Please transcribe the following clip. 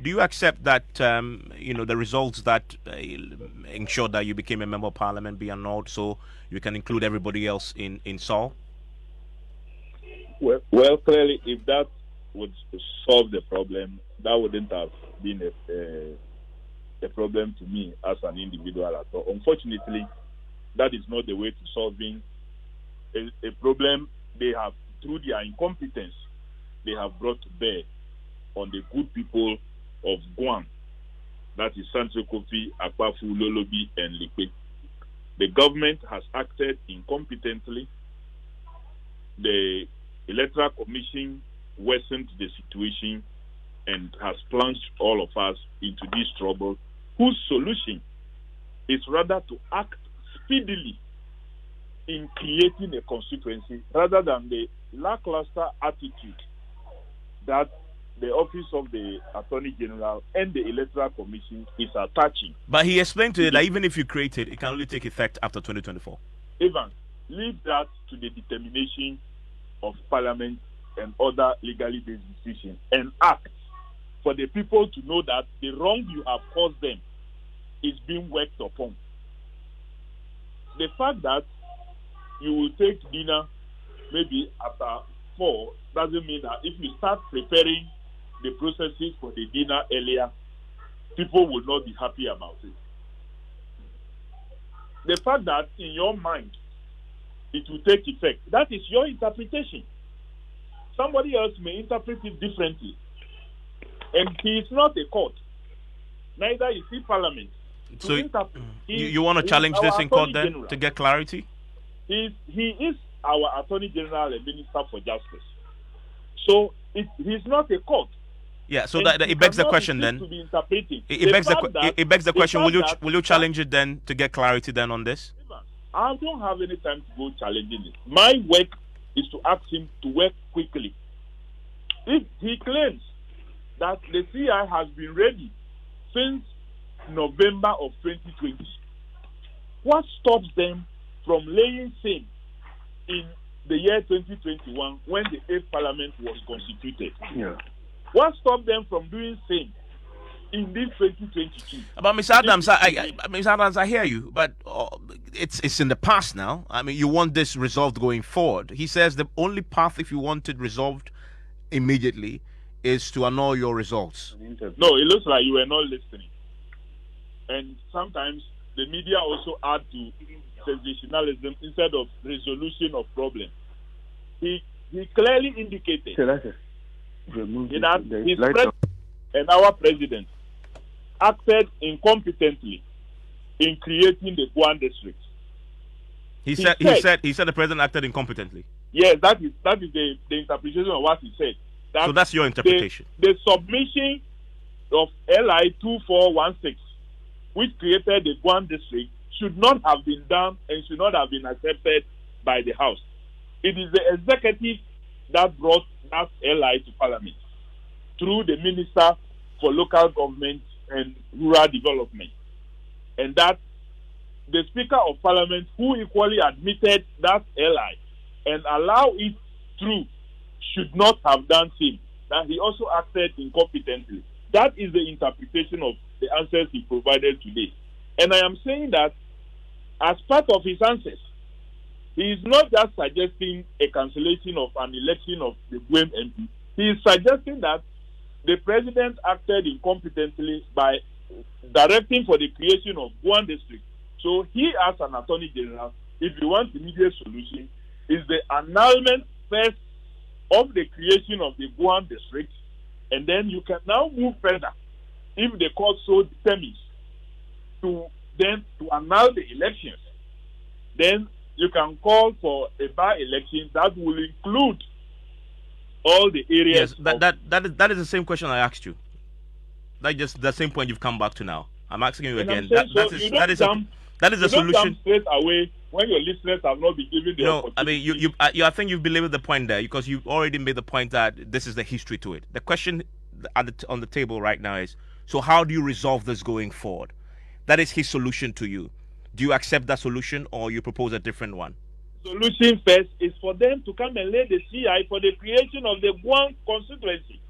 Do you accept that the results that ensured that you became a member of parliament be annulled, so you can include everybody else in SALL? Well, clearly, if that would solve the problem, that wouldn't have been a problem to me as an individual at all. Unfortunately, that is not the way to solving a problem they have, through their incompetence, they have brought to bear on the good people of Buem. That is Santrokofi, Akpafu, Lolobi, and Likpe. The government has acted incompetently. The Electoral Commission worsened the situation and has plunged all of us into this trouble, whose solution is rather to act speedily in creating a constituency rather than the lackluster attitude that the office of the Attorney General and the Electoral Commission is attaching. But he explained to you that even if you create it, it can only take effect after 2024. Evans, leave that to the determination of Parliament and other legally based decisions, and act for the people to know that the wrong you have caused them is being worked upon. The fact that you will take dinner maybe after 4 doesn't mean that if you start preparing the processes for the dinner earlier, people will not be happy about it. The fact that in your mind it will take effect, that is your interpretation. Somebody else may interpret it differently. And he is not a court. Neither is he Parliament. So you want to challenge this in court then, to get clarity? He is our Attorney General and Minister for Justice. So he's not a court. Yeah, so that it begs the question then. It begs the question, will you challenge it then to get clarity then on this? I don't have any time to go challenging it. My work is to ask him to work quickly. If he claims that the CI has been ready since November of 2020, what stops them from laying same in the year 2021 when the 8th Parliament was constituted? Yeah. What stopped them from doing same in this 2022? But Mr. Adams, Mr. Adams, I hear you, but it's in the past now. I mean, you want this resolved going forward. He says the only path, if you want it resolved immediately, is to annul your results. No, it looks like you were not listening. And sometimes the media also add to sensationalism instead of resolution of problem. He clearly indicated that his president and our president acted incompetently in creating the Buem district. He said the president acted incompetently. Yes, that is the interpretation of what he said. So that's your interpretation. The submission of LI 2416, which created the Buem district, should not have been done and should not have been accepted by the House. It is the executive that brought that LI to Parliament through the Minister for Local Government and Rural Development. And that the Speaker of Parliament, who equally admitted that LI and allow it through, should not have done same. That he also acted incompetently. That is the interpretation of the answers he provided today. And I am saying that as part of his answers, he is not just suggesting a cancellation of an election of the Buem MP. He is suggesting that the president acted incompetently by directing for the creation of Buem district. So he, as an Attorney General, if you want immediate solution, is the annulment first of the creation of the Buem district, and then you can now move further if the court so determines to annul the elections. Then you can call for a by-election that will include all the areas. Yes, that is the same question I asked you. That's just the same point you've come back to now. I'm asking you again. That is a solution. Straight away when your listeners have not been given the opportunity. I mean, I think you've belabored the point there because you've already made the point that this is the history to it. The question on the table right now is, so how do you resolve this going forward? That is his solution to you. Do you accept that solution or you propose a different one? Solution first is for them to come and lay the CI for the creation of the Buem constituency.